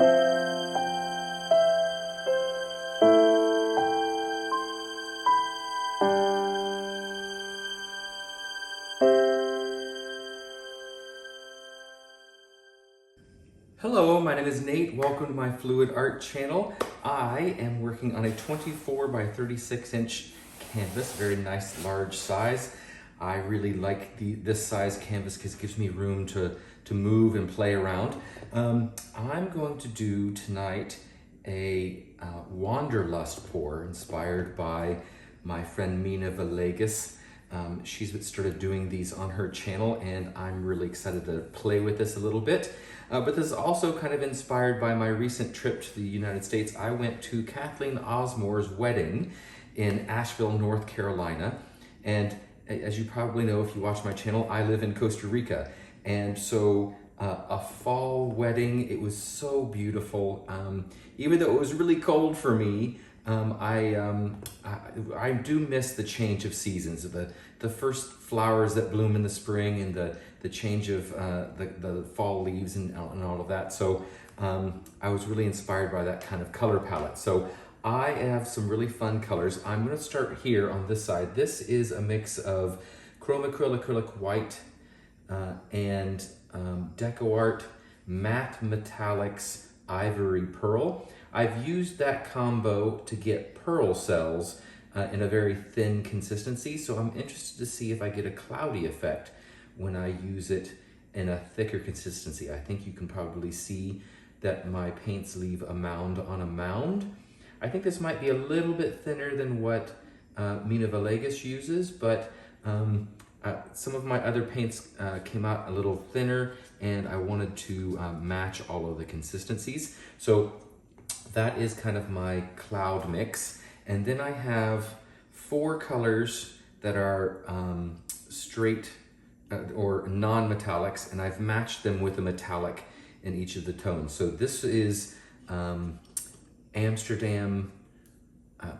Hello, my name is Nate. Welcome to my Fluid Art channel. I am working on a 24 by 36 inch canvas, very nice large size. I really like this size canvas because it gives me room to move and play around. I'm going to do tonight a Wanderlust pour inspired by my friend Mina Villegas. She's started doing these on her channel and I'm really excited to play with this a little bit. But this is also kind of inspired by my recent trip to the United States. I went to Kathleen Osmore's wedding in Asheville, North Carolina. And as you probably know, if you watch my channel, I live in Costa Rica. And so a fall wedding, it was so beautiful. Even though it was really cold for me, I do miss the change of seasons, the first flowers that bloom in the spring and the change of the fall leaves and all of that. So I was really inspired by that kind of color palette. So I have some really fun colors. I'm going to start here on this side. This is a mix of chrome acrylic white and DecoArt matte metallics ivory pearl. I've used that combo to get pearl cells in a very thin consistency, so I'm interested to see if I get a cloudy effect when I use it in a thicker consistency. I think you can probably see that my paints leave a mound on a mound. I think this might be a little bit thinner than what Mina Villegas uses, but some of my other paints came out a little thinner and I wanted to match all of the consistencies. So that is kind of my cloud mix. And then I have 4 colors that are straight or non-metallics, and I've matched them with a metallic in each of the tones. So this is Amsterdam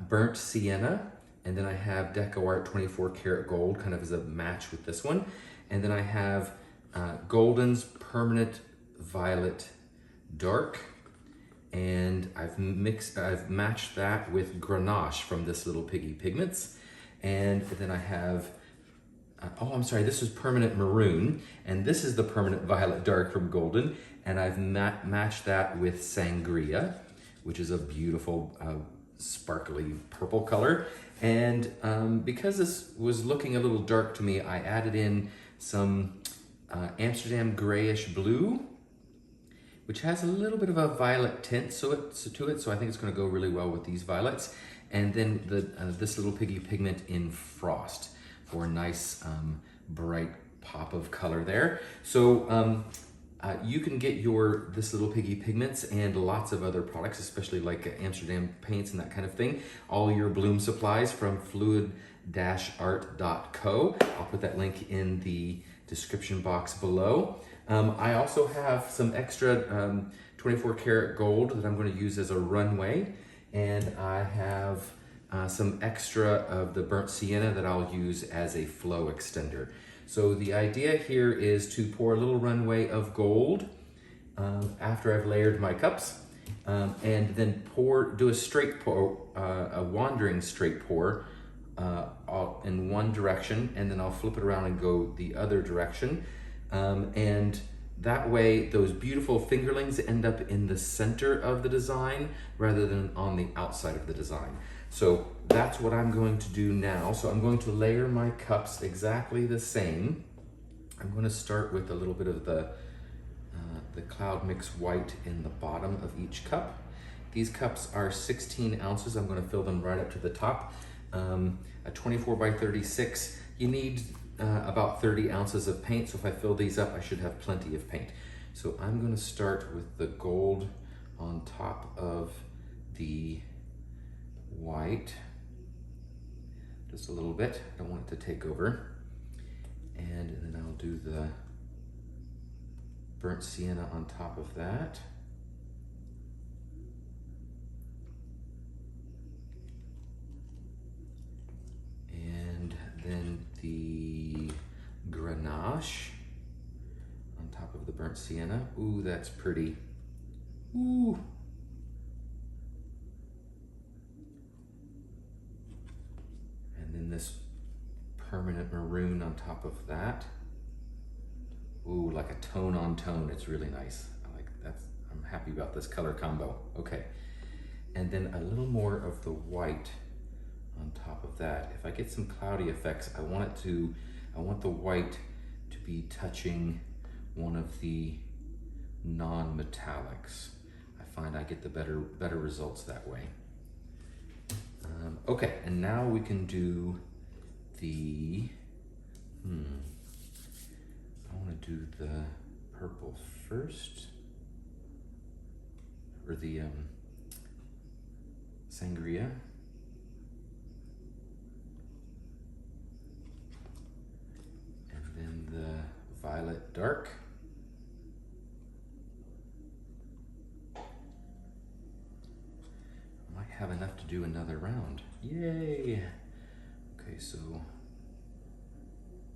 Burnt Sienna, and then I have DecoArt 24 karat gold kind of as a match with this one. And then I have Golden's Permanent Violet Dark, and I've matched that with Grenache from this little Piggy Pigments. And then I have, this is Permanent Maroon, and this is the Permanent Violet Dark from Golden, and I've matched that with Sangria, which is a beautiful sparkly purple color. And because this was looking a little dark to me, I added in some Amsterdam grayish blue, which has a little bit of a violet tint to it, so I think it's going to go really well with these violets. And then this little Piggy Pigment in Frost for a nice bright pop of color there. So you can get this little Piggy Pigments and lots of other products, especially like Amsterdam paints and that kind of thing. All your bloom supplies from fluid-art.co. I'll put that link in the description box below. I also have some extra 24 karat gold that I'm going to use as a runway, and I have some extra of the burnt sienna that I'll use as a flow extender. So the idea here is to pour a little runway of gold after I've layered my cups, and then do a straight pour, a wandering straight pour in one direction, and then I'll flip it around and go the other direction. And that way those beautiful fingerlings end up in the center of the design rather than on the outside of the design. So that's what I'm going to do now. So I'm going to layer my cups exactly the same. I'm going to start with a little bit of the Cloud Mix White in the bottom of each cup. These cups are 16 ounces. I'm going to fill them right up to the top. A 24 by 36, you need about 30 ounces of paint, so if I fill these up, I should have plenty of paint. So I'm going to start with the gold on top of the white, just a little bit. I don't want it to take over. And then I'll do the burnt sienna on top of that. And then the Grenache on top of the burnt sienna. Ooh, that's pretty. Ooh. And then this permanent maroon on top of that. Ooh, like a tone on tone. It's really nice. I like that. I'm happy about this color combo. Okay. And then a little more of the white on top of that. If I get some cloudy effects, I want the white to be touching one of the non-metallics. I find I get the better results that way. Okay, and now we can do the, I want to do the purple first, or the Sangria. And then the violet dark. Might have enough to do another round. Yay! Okay, so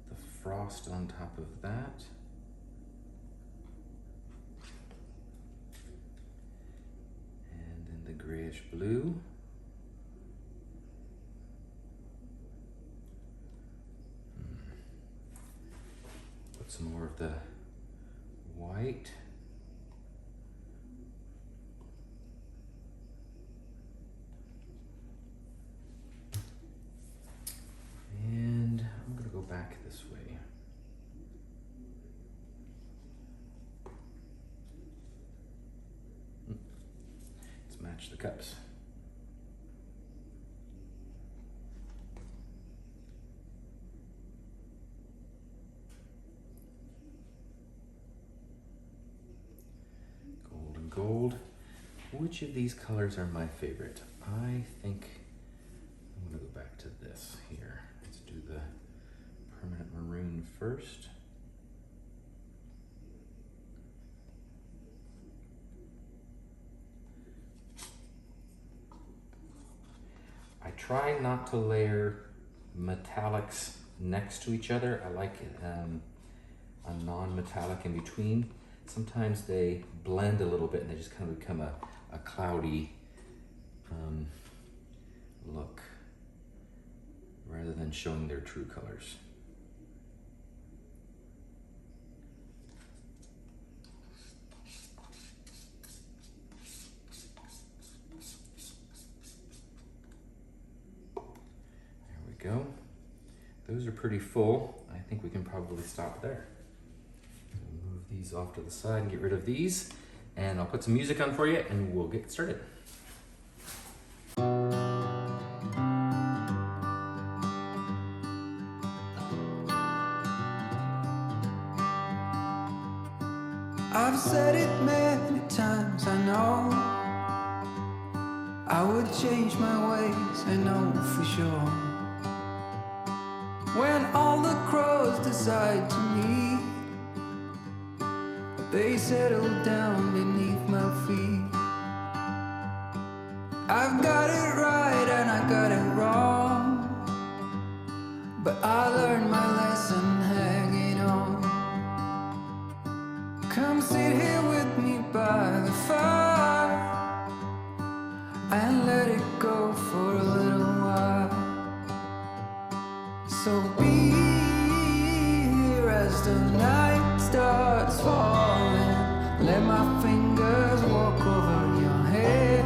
the frost on top of that. And then the grayish blue. Put some more of the white. And I'm going to go back this way. Let's match the cups. Gold and gold. Which of these colors are my favorite? I think I'm going to go back to this here. Let's do the permanent maroon first. I try not to layer metallics next to each other. I like a non-metallic in between. Sometimes they blend a little bit and they just kind of become a cloudy look, rather than showing their true colors. There we go. Those are pretty full. I think we can probably stop there. Move these off to the side and get rid of these. And I'll put some music on for you and we'll get started. I've said it many times, I know I would change my ways, I know for sure. When all the crows decide to meet, they settle down beneath my feet. I've got it right and I got it wrong, but I learned my lesson hanging on. Come sit here with me by the fire and let it go for a little while. So be here as the night starts falling. Let my fingers walk over your head.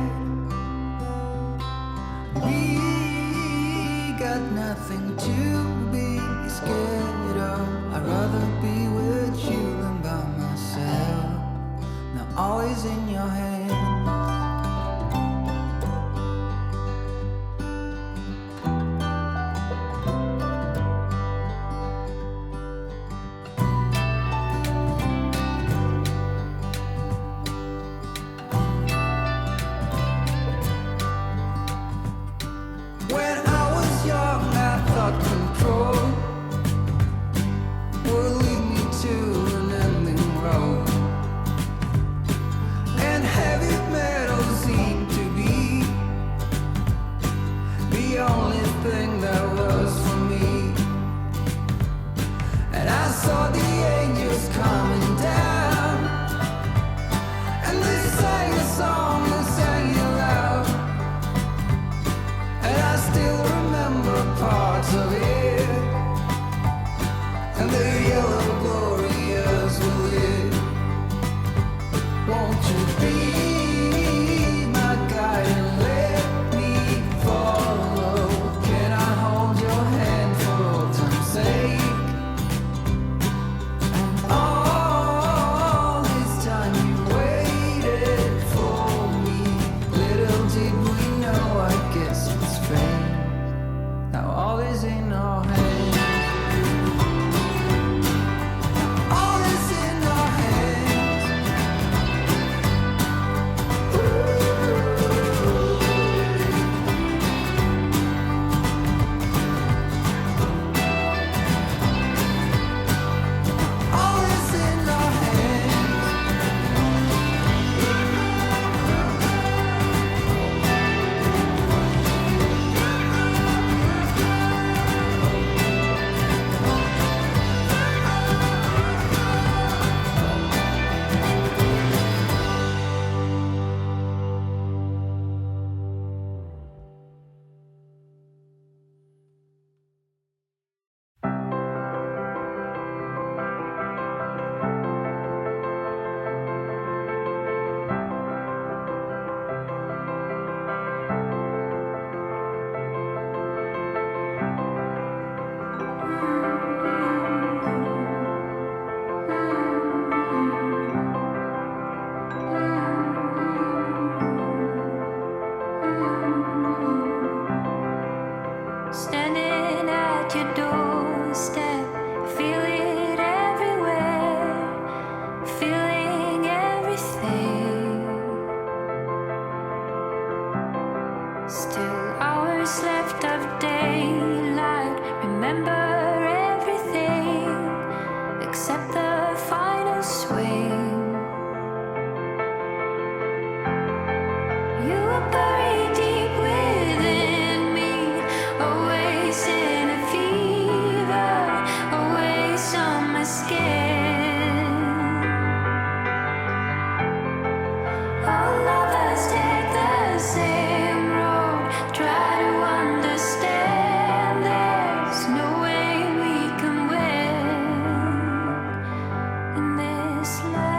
left of daylight. Remember everything except the final swing. You were buried deep within me, always in a fever, always on my skin. All of us take the same road, try to understand. There's no way we can win in this land.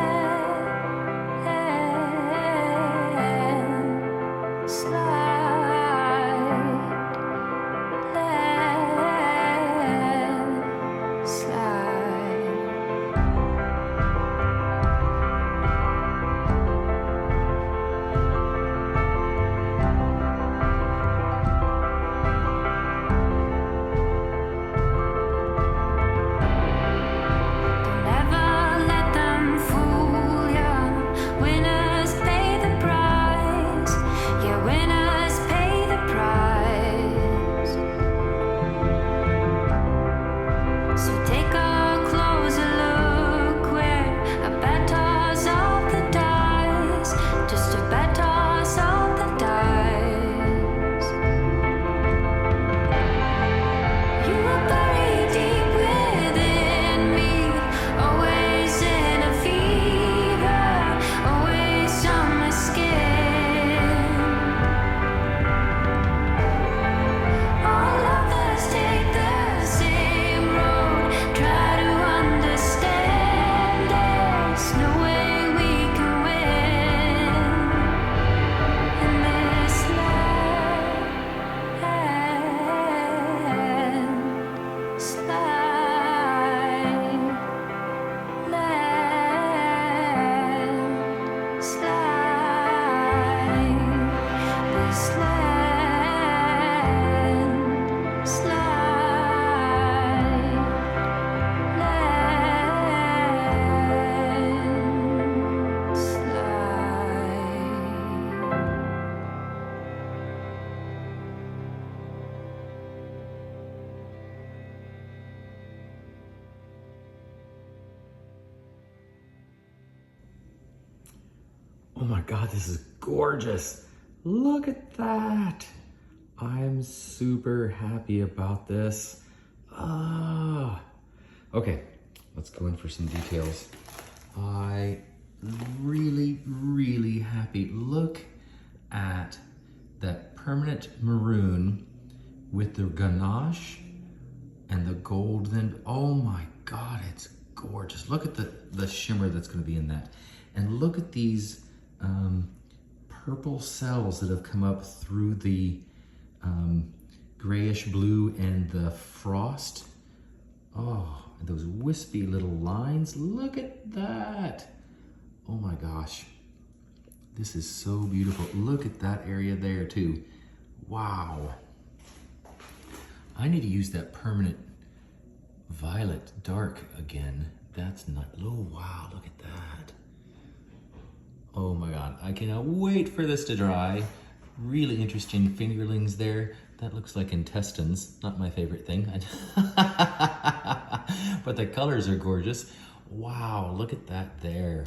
Oh my God, this is gorgeous. Look at that. I'm super happy about this. Okay, let's go in for some details. I really happy. Look at that permanent maroon with the ganache and the gold. Then, oh my God, it's gorgeous. Look at the shimmer that's gonna be in that. And look at these purple cells that have come up through the grayish blue and the frost. Oh, and those wispy little lines. Look at that. Oh my gosh. This is so beautiful. Look at that area there too. Wow. I need to use that permanent violet dark again. That's not, oh wow, look at that. Oh my God, I cannot wait for this to dry. Really interesting fingerlings there. That looks like intestines, not my favorite thing. But the colors are gorgeous. Wow, look at that there.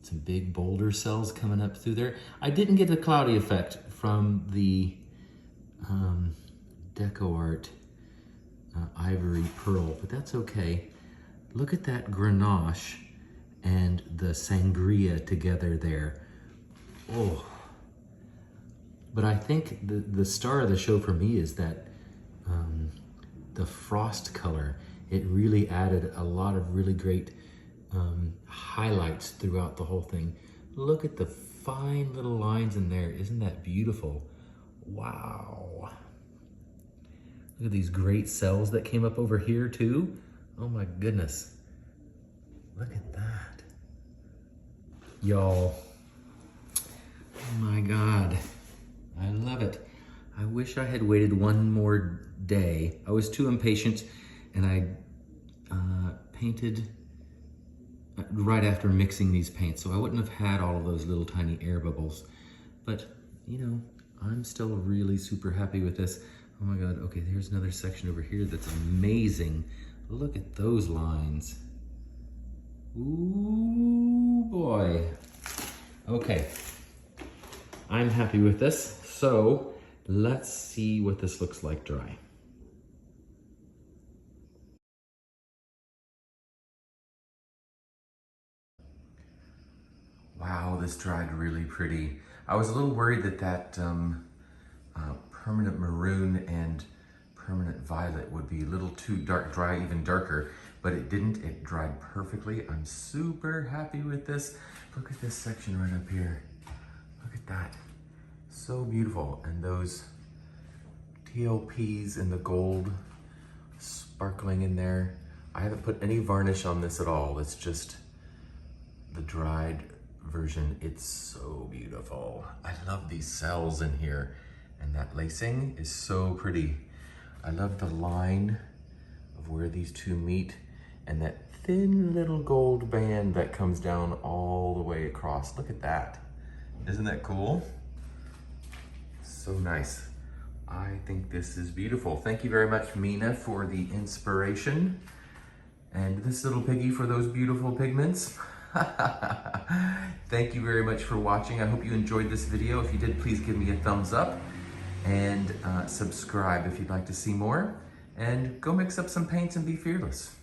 Some big boulder cells coming up through there. I didn't get the cloudy effect from the DecoArt ivory pearl, but that's okay. Look at that Grenache and the Sangria together there. Oh, but I think the star of the show for me is that the frost color. It really added a lot of really great highlights throughout the whole thing. Look at the fine little lines in there. Isn't that beautiful? Wow. Look at these great cells that came up over here too. Oh my goodness. Look at that. Y'all. Oh my God. I love it. I wish I had waited one more day. I was too impatient and I painted right after mixing these paints, so I wouldn't have had all of those little tiny air bubbles. But, you know, I'm still really super happy with this. Oh my God, okay, here's another section over here that's amazing. Look at those lines. Ooh, boy. Okay, I'm happy with this. So let's see what this looks like dry. Wow, this dried really pretty. I was a little worried that permanent maroon and permanent violet would be a little too dark, dry, even darker, but it didn't. It dried perfectly. I'm super happy with this. Look at this section right up here. Look at that. So beautiful. And those TLPs in the gold sparkling in there. I haven't put any varnish on this at all. It's just the dried version. It's so beautiful. I love these cells in here, and that lacing is so pretty. I love the line of where these two meet and that thin little gold band that comes down all the way across. Look at that. Isn't that cool? So nice. I think this is beautiful. Thank you very much, Mina, for the inspiration. And this little piggy for those beautiful pigments. Thank you very much for watching. I hope you enjoyed this video. If you did, please give me a thumbs up and subscribe if you'd like to see more. And go mix up some paints and be fearless.